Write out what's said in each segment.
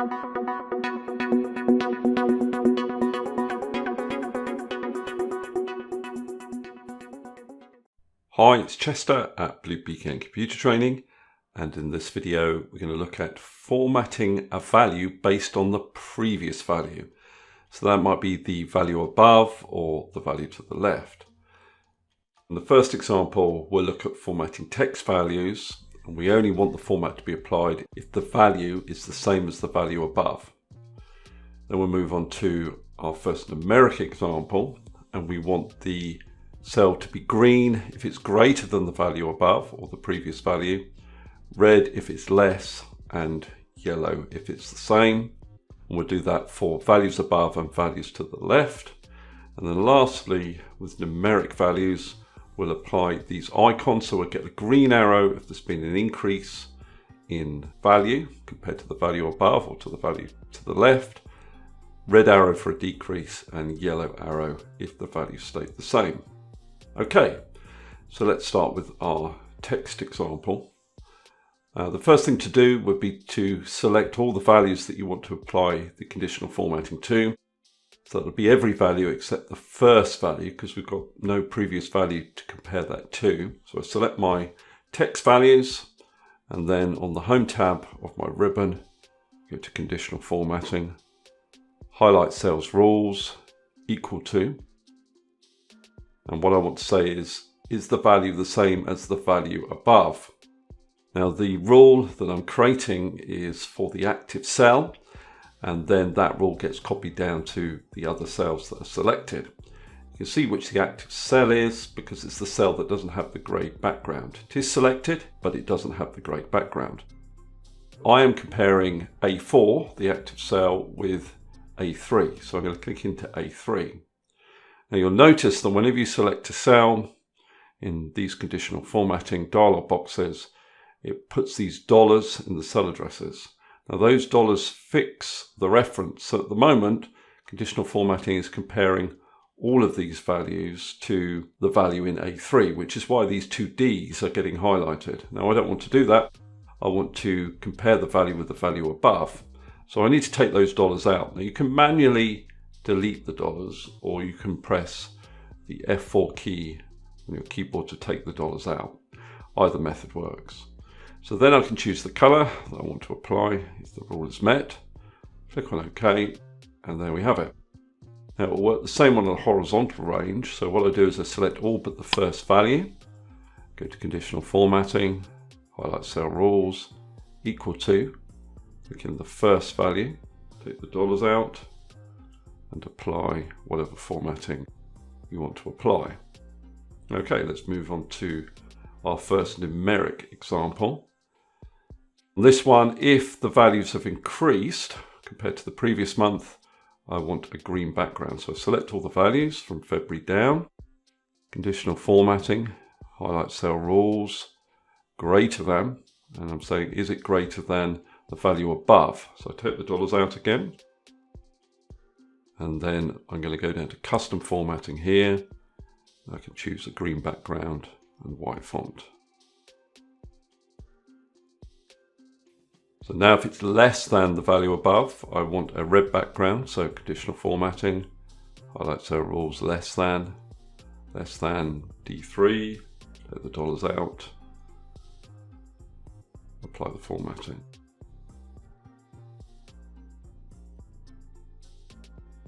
Hi, it's Chester at Blue Beacon Computer Training, and in this video we're going to look at formatting a value based on the previous value. So that might be the value above or the value to the left. In the first example, we'll look at formatting text values, and we only want the format to be applied if the value is the same as the value above. Then we'll move on to our first numeric example, and we want the cell to be green if it's greater than the value above or the previous value, red if it's less, and yellow if it's the same. And we'll do that for values above and values to the left. And then lastly, with numeric values, we'll apply these icons. So we'll get a green arrow if there's been an increase in value compared to the value above or to the value to the left, red arrow for a decrease, and yellow arrow if the value stayed the same. Okay, so let's start with our text example. The first thing to do would be to select all the values that you want to apply the conditional formatting to. So that'll be every value except the first value, because we've got no previous value to compare that to. So I select my text values, and then on the Home tab of my ribbon, go to Conditional Formatting, highlight Cells Rules, equal to. And what I want to say is the value the same as the value above? Now the rule that I'm creating is for the active cell, and then that rule gets copied down to the other cells that are selected. You can see which the active cell is because it's the cell that doesn't have the grey background. It is selected, but it doesn't have the grey background. I am comparing A4, the active cell, with A3. So I'm going to click into A3. Now you'll notice that whenever you select a cell in these conditional formatting dialog boxes, it puts these dollars in the cell addresses. Now those dollars fix the reference. So at the moment, conditional formatting is comparing all of these values to the value in A3, which is why these two Ds are getting highlighted. Now I don't want to do that. I want to compare the value with the value above. So I need to take those dollars out. Now you can manually delete the dollars, or you can press the F4 key on your keyboard to take the dollars out. Either method works. So then I can choose the color that I want to apply if the rule is met. Click on OK, and there we have it. Now it will work the same on a horizontal range. So what I do is I select all but the first value, go to Conditional Formatting, highlight Cell Rules, equal to, click in the first value, take the dollars out, and apply whatever formatting you want to apply. Okay, let's move on to our first numeric example. This one, if the values have increased compared to the previous month, I want a green background. So I select all the values from February down, Conditional Formatting, highlight Cell Rules, greater than, and I'm saying, is it greater than the value above? So I take the dollars out again. And then I'm going to go down to Custom Formatting here. I can choose a green background and white font. So now if it's less than the value above, I want a red background. So Conditional Formatting, highlight Cell Rules, less than D3, take the dollars out, apply the formatting.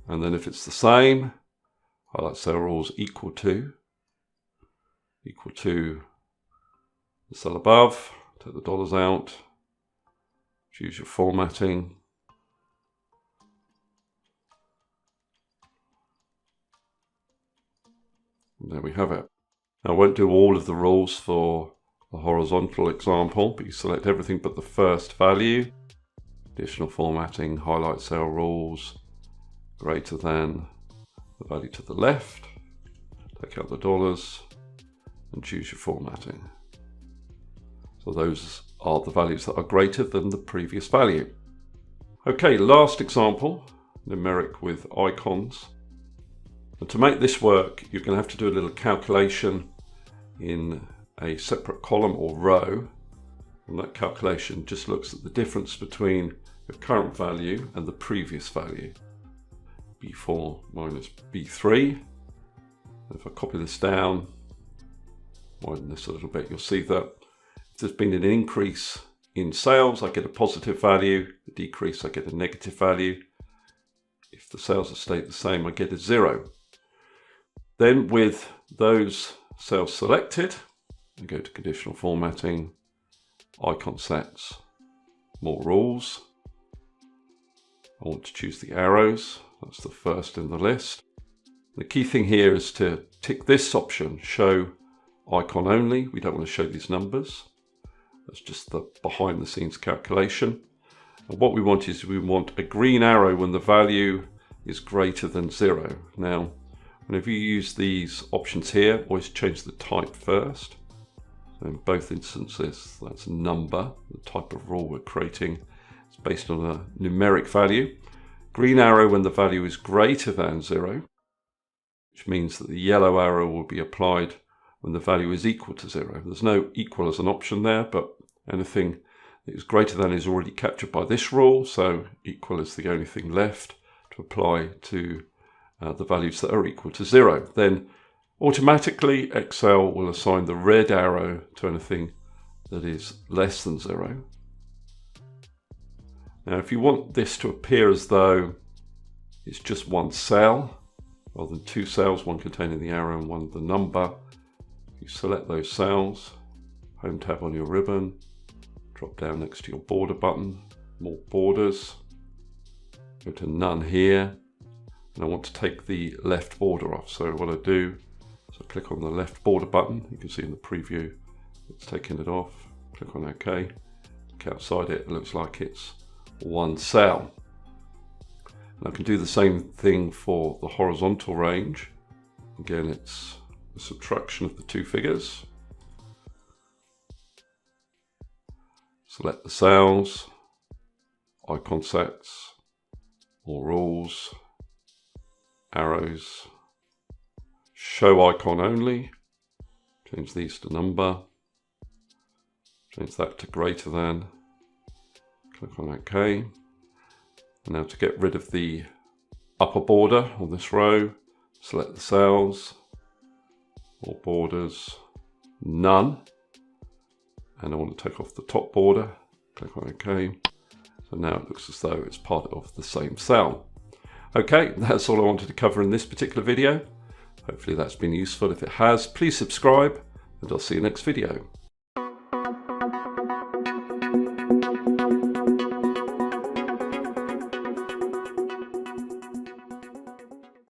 And then if it's the same, highlight Cell Rules equal to the cell above, take the dollars out, choose your formatting. And there we have it. Now I won't do all of the rules for the horizontal example, but you select everything but the first value. Conditional Formatting, highlight Cell Rules, greater than the value to the left, take out the dollars and choose your formatting. So those are the values that are greater than the previous value. Okay, last example, numeric with icons. And to make this work, you're going to have to do a little calculation in a separate column or row. And that calculation just looks at the difference between the current value and the previous value. B4 minus B3. If I copy this down, widen this a little bit, you'll see that if there's been an increase in sales, I get a positive value. A decrease, I get a negative value. If the sales have stayed the same, I get a 0. Then with those cells selected, I go to conditional formatting, icon sets, more rules. I want to choose the arrows. That's the first in the list. The key thing here is to tick this option, show icon only. We don't want to show these numbers. That's just the behind the scenes calculation. And what we want is we want a green arrow when the value is greater than 0. Now, whenever you use these options here, always change the type first. So in both instances, that's a number. The type of rule we're creating is based on a numeric value. Green arrow when the value is greater than 0, which means that the yellow arrow will be applied when the value is equal to 0. There's no equal as an option there, but anything that is greater than is already captured by this rule, so equal is the only thing left to apply to the values that are equal to 0. Then automatically Excel will assign the red arrow to anything that is less than 0. Now if you want this to appear as though it's just one cell rather than two cells, one containing the arrow and one the number, you select those cells, home tab on your ribbon, drop down next to your border button, more borders, go to none here, and I want to take the left border off. So what I do is I click on the left border button. You can see in the preview it's taking it off. Click on OK. Look outside it, it looks like it's one cell. And I can do the same thing for the horizontal range. Again, it's a subtraction of the two figures. Select the cells, icon sets, more rules, arrows, show icon only, change these to number, change that to greater than, click on OK. And now to get rid of the upper border on this row, select the cells, more borders, none. And I want to take off the top border, click on OK. So now it looks as though it's part of the same cell. Okay, that's all I wanted to cover in this particular video. Hopefully that's been useful. If it has, please subscribe and I'll see you next video.